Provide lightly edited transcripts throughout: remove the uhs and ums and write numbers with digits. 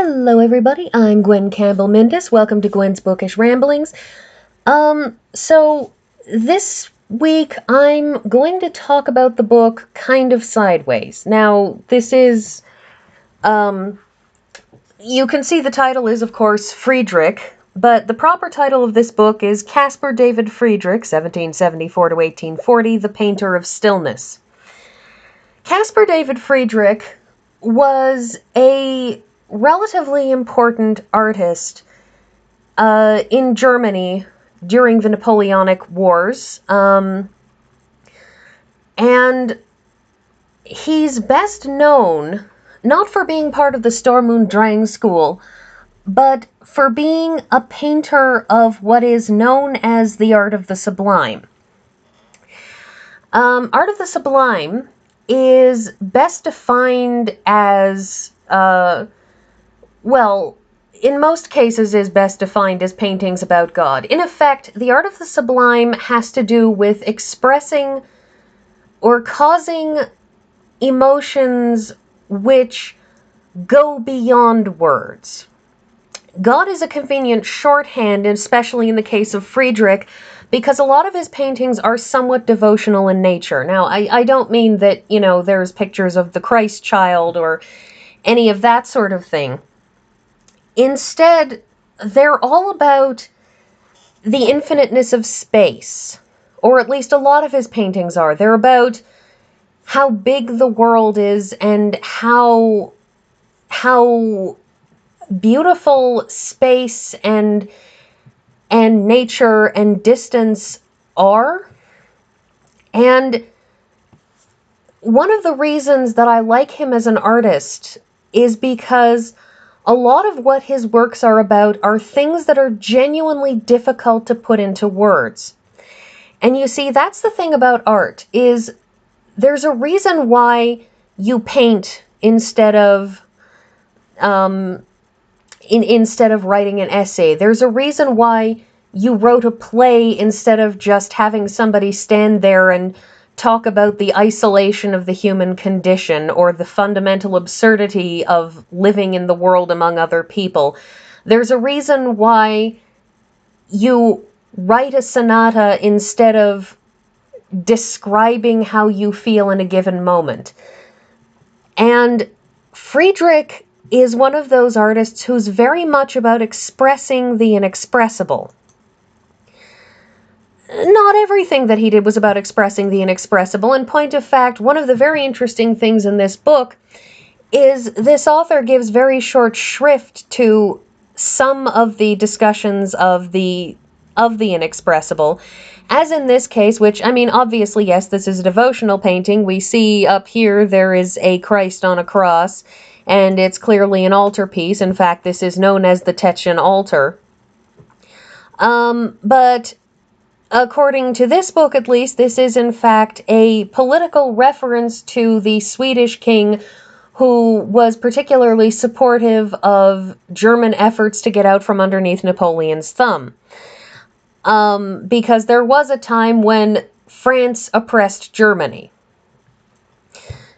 Hello everybody, I'm Gwen Campbell-Mindes. Welcome to Gwen's Bookish Ramblings. So this week I'm going to talk about the book kind of sideways. Now, this is, you can see the title is, of course, Friedrich, but the proper title of this book is Caspar David Friedrich, 1774 to 1840, The Painter of Stillness. Caspar David Friedrich was a relatively important artist in Germany during the Napoleonic Wars, and he's best known not for being part of the Storm und Drang school, but for being a painter of what is known as the art of the sublime. Art of the sublime is best defined as, in most cases is best defined as paintings about God. In effect, the art of the sublime has to do with expressing or causing emotions which go beyond words. God is a convenient shorthand, especially in the case of Friedrich, because a lot of his paintings are somewhat devotional in nature. Now, I don't mean that, there's pictures of the Christ child or any of that sort of thing. Instead, they're all about the infiniteness of space, or at least a lot of his paintings are. They're about how big the world is and how beautiful space and nature and distance are. And one of the reasons that I like him as an artist is because a lot of what his works are about are things that are genuinely difficult to put into words. And you see, that's the thing about art, is there's a reason why you paint instead of instead of writing an essay. There's a reason why you wrote a play instead of just having somebody stand there and talk about the isolation of the human condition or the fundamental absurdity of living in the world among other people. There's a reason why you write a sonata instead of describing how you feel in a given moment. And Friedrich is one of those artists who's very much about expressing the inexpressible. Not everything that he did was about expressing the inexpressible. In point of fact, one of the very interesting things in this book is this author gives very short shrift to some of the discussions of the inexpressible. As in this case, which, obviously, yes, this is a devotional painting. We see up here there is a Christ on a cross, and it's clearly an altarpiece. In fact, this is known as the Taschen altar. But according to this book, at least, this is in fact a political reference to the Swedish king who was particularly supportive of German efforts to get out from underneath Napoleon's thumb. Because there was a time when France oppressed Germany.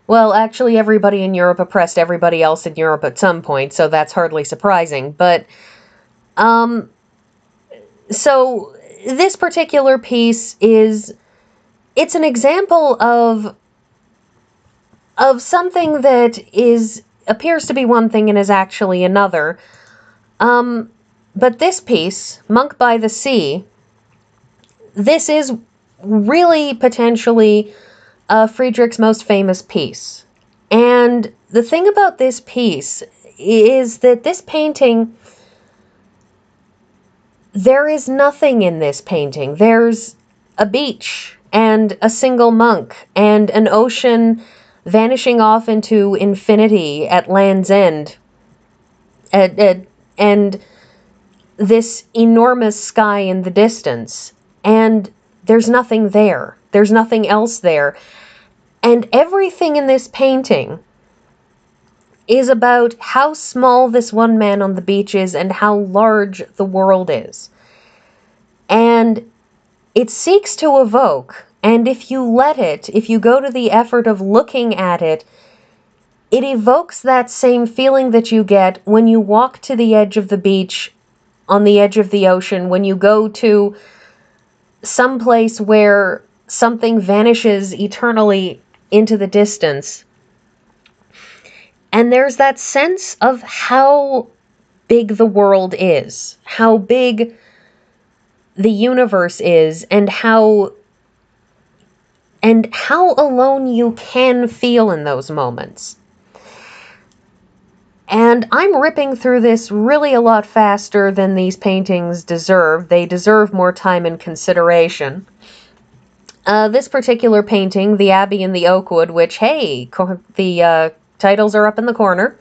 Well, actually, everybody in Europe oppressed everybody else in Europe at some point, so that's hardly surprising. But, so this particular piece it's an example of something that appears to be one thing and is actually another. But this piece, Monk by the Sea, this is really potentially Friedrich's most famous piece. And the thing about this piece is that this painting, there is nothing in this painting. There's a beach and a single monk and an ocean vanishing off into infinity at Land's End. And this enormous sky in the distance. And there's nothing there. There's nothing else there. And everything in this painting is about how small this one man on the beach is and how large the world is. And it seeks to evoke, and if you go to the effort of looking at it, it evokes that same feeling that you get when you walk to the edge of the beach, on the edge of the ocean, when you go to some place where something vanishes eternally into the distance. And there's that sense of how big the world is, how big the universe is, and how alone you can feel in those moments. And I'm ripping through this really a lot faster than these paintings deserve. They deserve more time and consideration. This particular painting, The Abbey in the Oakwood, which, hey, the titles are up in the corner.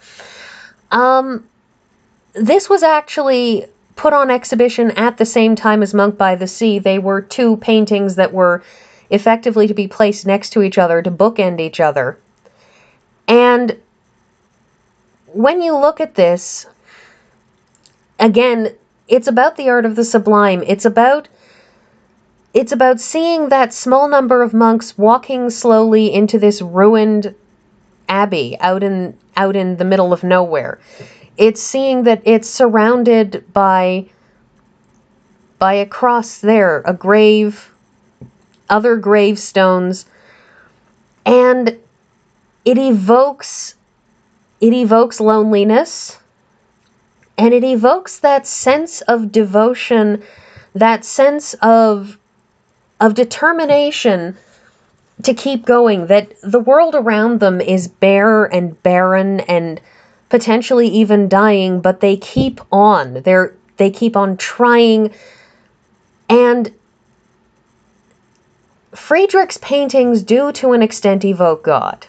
This was actually put on exhibition at the same time as Monk by the Sea. They were two paintings that were effectively to be placed next to each other, to bookend each other. And when you look at this, again, it's about the art of the sublime. It's about seeing that small number of monks walking slowly into this ruined abbey out in the middle of nowhere. It's seeing that it's surrounded by a cross there, a grave, other gravestones, and it evokes loneliness, and it evokes that sense of devotion, that sense of determination to keep going, that the world around them is bare and barren and potentially even dying, but they keep on. They keep on trying. And Friedrich's paintings do, to an extent, evoke God.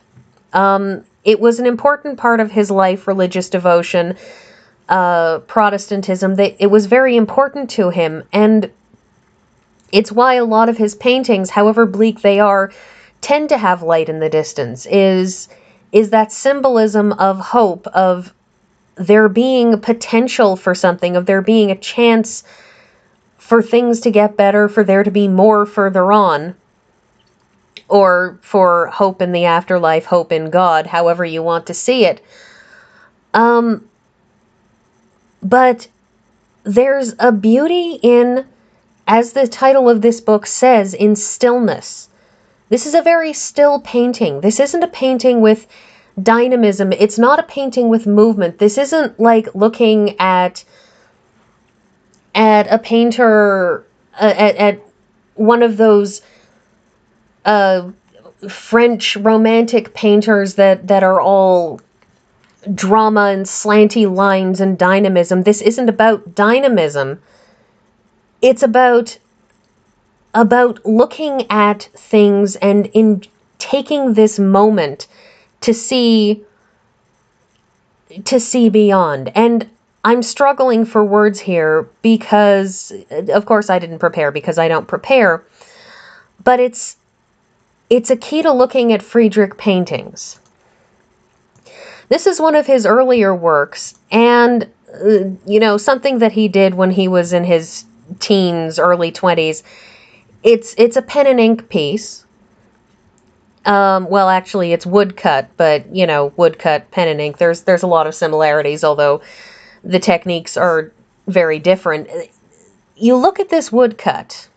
It was an important part of his life, religious devotion, Protestantism. It was very important to him, and it's why a lot of his paintings, however bleak they are, tend to have light in the distance, is that symbolism of hope, of there being potential for something, of there being a chance for things to get better, for there to be more further on, or for hope in the afterlife, hope in God, however you want to see it. But there's a beauty in, as the title of this book says, in stillness. This is a very still painting. This isn't a painting with dynamism. It's not a painting with movement. This isn't like looking at a painter, at one of those French romantic painters that are all drama and slanty lines and dynamism. This isn't about dynamism. It's about looking at things and in taking this moment to see beyond. And I'm struggling for words here because, of course, I didn't prepare because I don't prepare. But it's a key to looking at Friedrich paintings. This is one of his earlier works, and something that he did when he was in his teens, early 20s. It's a pen and ink piece. Well, actually, it's woodcut, but woodcut, pen and ink. There's a lot of similarities, although the techniques are very different. You look at this woodcut,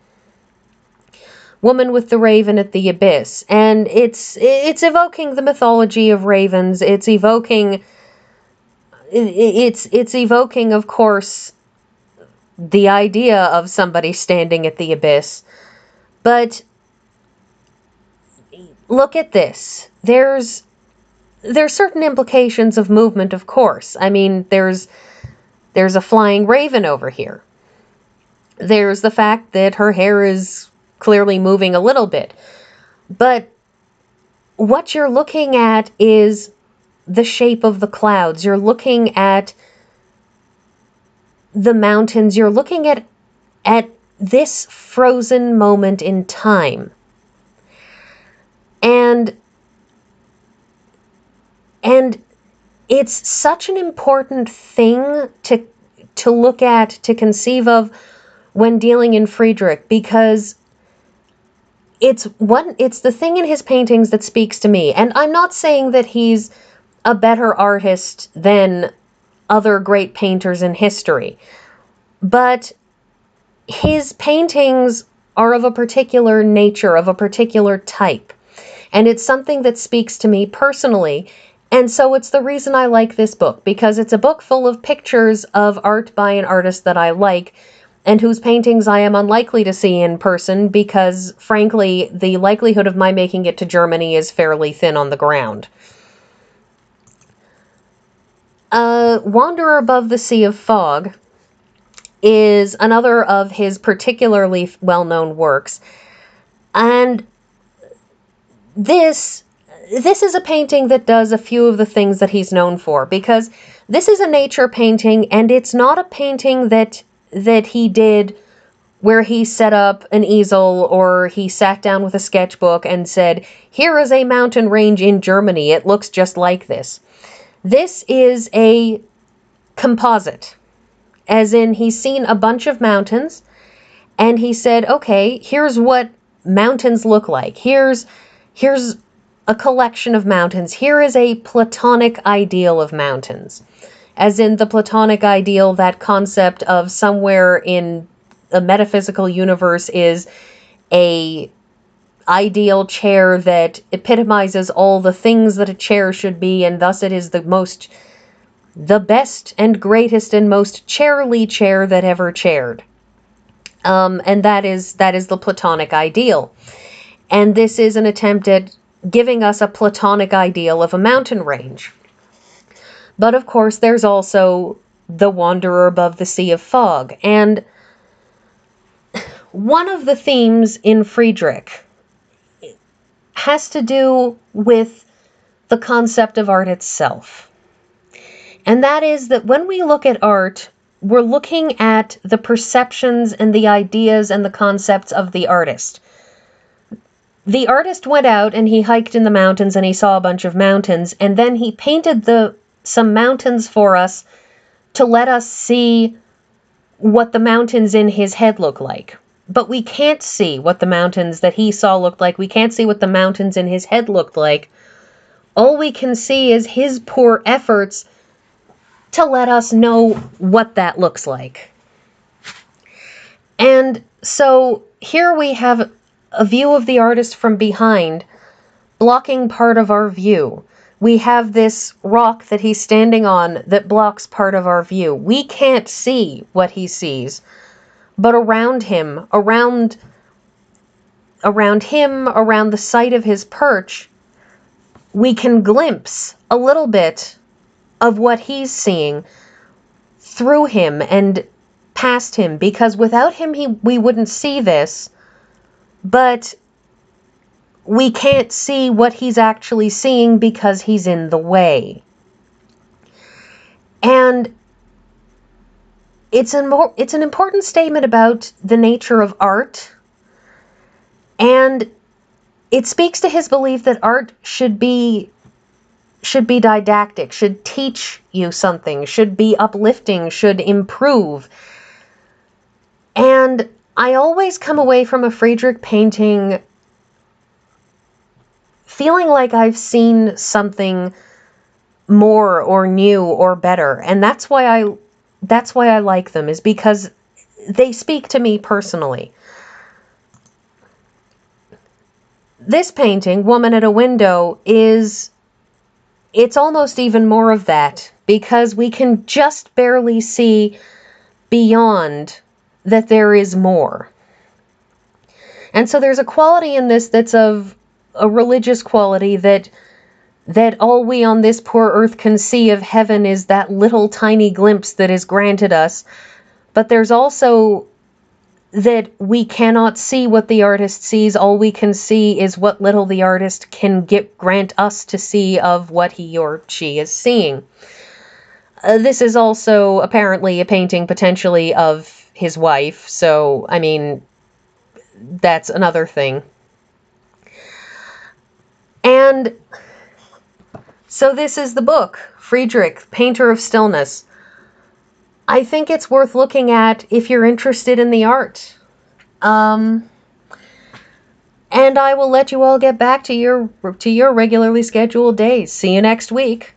Woman with the Raven at the Abyss, and it's evoking the mythology of ravens. It's evoking, of course, the idea of somebody standing at the abyss. But look at this. There's certain implications of movement, of course. I mean, there's a flying raven over here. There's the fact that her hair is clearly moving a little bit. But what you're looking at is the shape of the clouds. You're looking at the mountains. You're looking at this frozen moment in time. And it's such an important thing to look at, to conceive of when dealing in Friedrich, because it's the thing in his paintings that speaks to me. And I'm not saying that he's a better artist than other great painters in history. But his paintings are of a particular nature, of a particular type. And it's something that speaks to me personally. And so it's the reason I like this book, because it's a book full of pictures of art by an artist that I like, and whose paintings I am unlikely to see in person because, frankly, the likelihood of my making it to Germany is fairly thin on the ground. Wanderer Above the Sea of Fog is another of his particularly well-known works. And this is a painting that does a few of the things that he's known for, because this is a nature painting, and it's not a painting that he did where he set up an easel or he sat down with a sketchbook and said, here is a mountain range in Germany, it looks just like this. This is a composite, as in he's seen a bunch of mountains and he said, okay, here's what mountains look like. Here's a collection of mountains. Here is a Platonic ideal of mountains. As in the Platonic ideal, that concept of somewhere in a metaphysical universe is a ideal chair that epitomizes all the things that a chair should be, and thus it is the best and greatest and most chairly chair that ever chaired. And that is the Platonic ideal. And this is an attempt at giving us a Platonic ideal of a mountain range. But of course, there's also the Wanderer Above the Sea of Fog. And one of the themes in Friedrich has to do with the concept of art itself. And that is that when we look at art, we're looking at the perceptions and the ideas and the concepts of the artist. The artist went out and he hiked in the mountains and he saw a bunch of mountains, and then he painted some mountains for us to let us see what the mountains in his head look like. But we can't see what the mountains that he saw looked like. We can't see what the mountains in his head looked like. All we can see is his poor efforts to let us know what that looks like. And so here we have a view of the artist from behind, blocking part of our view. We have this rock that he's standing on that blocks part of our view. We can't see what he sees, but around him, around the site of his perch, we can glimpse a little bit of what he's seeing through him and past him, because without him we wouldn't see this, but we can't see what he's actually seeing because he's in the way. And it's an important statement about the nature of art, and it speaks to his belief that art should be didactic, should teach you something, should be uplifting, should improve. And I always come away from a Friedrich painting feeling like I've seen something more or new or better. And that's why I like them, is because they speak to me personally. This painting, Woman at a Window, it's almost even more of that, because we can just barely see beyond that there is more. And so there's a quality in this that's of a religious quality, that all we on this poor earth can see of heaven is that little tiny glimpse that is granted us. But there's also that we cannot see what the artist sees. All we can see is what little the artist can grant us to see of what he or she is seeing. This is also apparently a painting potentially of his wife, so, I mean, that's another thing. And so this is the book, Friedrich, Painter of Stillness. I think it's worth looking at if you're interested in the art. And I will let you all get back to your regularly scheduled days. See you next week.